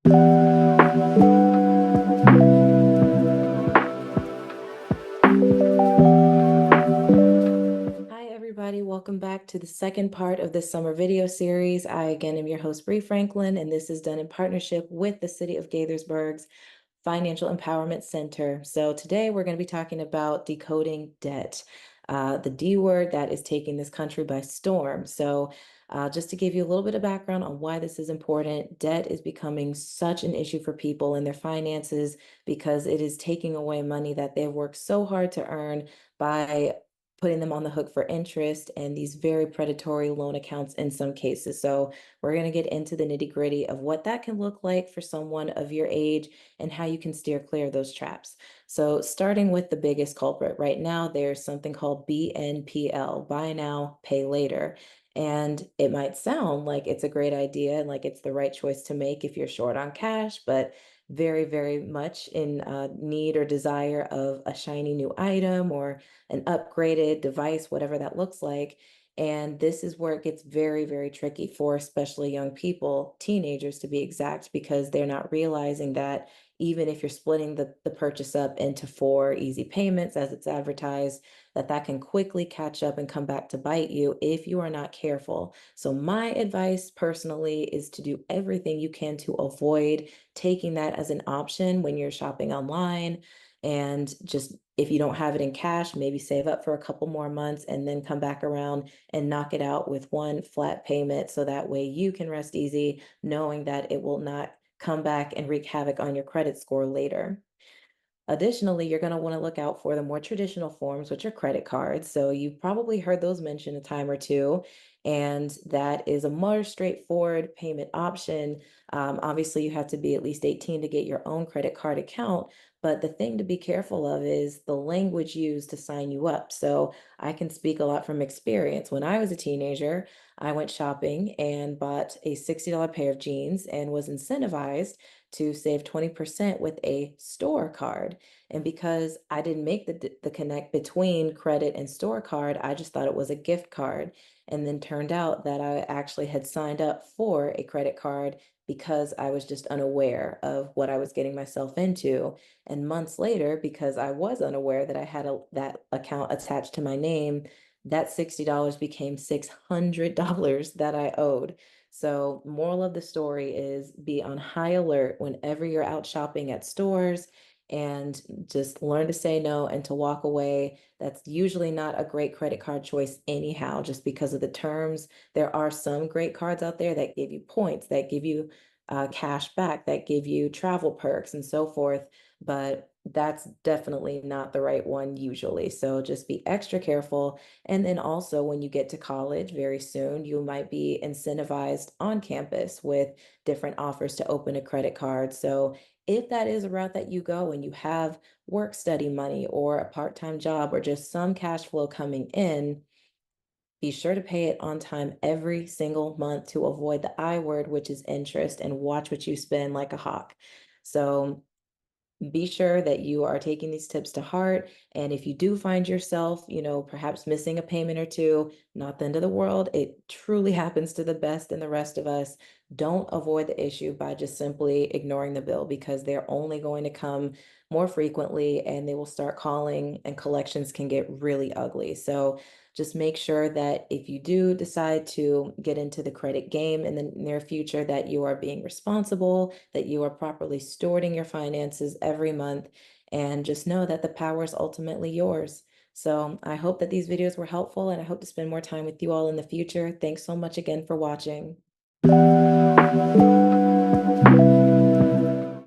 Hi, everybody. Welcome back to the second part of this summer video series. I again am your host, Bree Franklin, and this is done in partnership with the City of Gaithersburg's Financial Empowerment Center. So today we're going to be talking about decoding debt, the D word that is taking this country by storm. So just to give you a little bit of background on why this is important, debt is becoming such an issue for people in their finances because it is taking away money that they've worked so hard to earn by putting them on the hook for interest and these very predatory loan accounts in some cases. So we're going to get into the nitty-gritty of what that can look like for someone of your age and how you can steer clear of those traps. So starting with the biggest culprit right now, there's something called BNPL, buy now, pay later. And it might sound like it's a great idea and like it's the right choice to make if you're short on cash, but very, very much in need or desire of a shiny new item or an upgraded device, whatever that looks like. And this is where it gets very, very tricky for especially young people, teenagers to be exact, because they're not realizing that even if you're splitting the purchase up into 4 easy payments as it's advertised, that can quickly catch up and come back to bite you if you are not careful. So my advice personally is to do everything you can to avoid taking that as an option when you're shopping online. And just if you don't have it in cash, maybe save up for a couple more months and then come back around and knock it out with one flat payment. So that way you can rest easy knowing that it will not come back and wreak havoc on your credit score later. Additionally, you're going to want to look out for the more traditional forms, which are credit cards. So you've probably heard those mentioned a time or two, and that is a more straightforward payment option. Obviously, you have to be at least 18 to get your own credit card account, but the thing to be careful of is the language used to sign you up. So I can speak a lot from experience. When I was a teenager, I went shopping and bought a $60 pair of jeans and was incentivized to save 20% with a store card. And because I didn't make the connect between credit and store card, I just thought it was a gift card. And then turned out that I actually had signed up for a credit card because I was just unaware of what I was getting myself into. And months later, because I was unaware that I had that account attached to my name, that $60 became $600 that I owed. So, moral of the story is be on high alert whenever you're out shopping at stores and just learn to say no and to walk away. That's usually not a great credit card choice, anyhow, just because of the terms. There are some great cards out there that give you points, that give you cash back, that give you travel perks, and so forth. But that's definitely not the right one usually. So just be extra careful. And then also, when you get to college very soon, you might be incentivized on campus with different offers to open a credit card. So if that is a route that you go and you have work study money or a part-time job or just some cash flow coming in, be sure to pay it on time every single month to avoid the I word, which is interest, and watch what you spend like a hawk. So be sure that you are taking these tips to heart. And if you do find yourself, perhaps missing a payment or two, not the end of the world. It truly happens to the best and the rest of us. Don't avoid the issue by just simply ignoring the bill because they're only going to come more frequently and they will start calling and collections can get really ugly. So just make sure that if you do decide to get into the credit game in the near future, that you are being responsible, that you are properly stewarding your finances every month, and just know that the power is ultimately yours. So I hope that these videos were helpful, and I hope to spend more time with you all in the future. Thanks so much again for watching.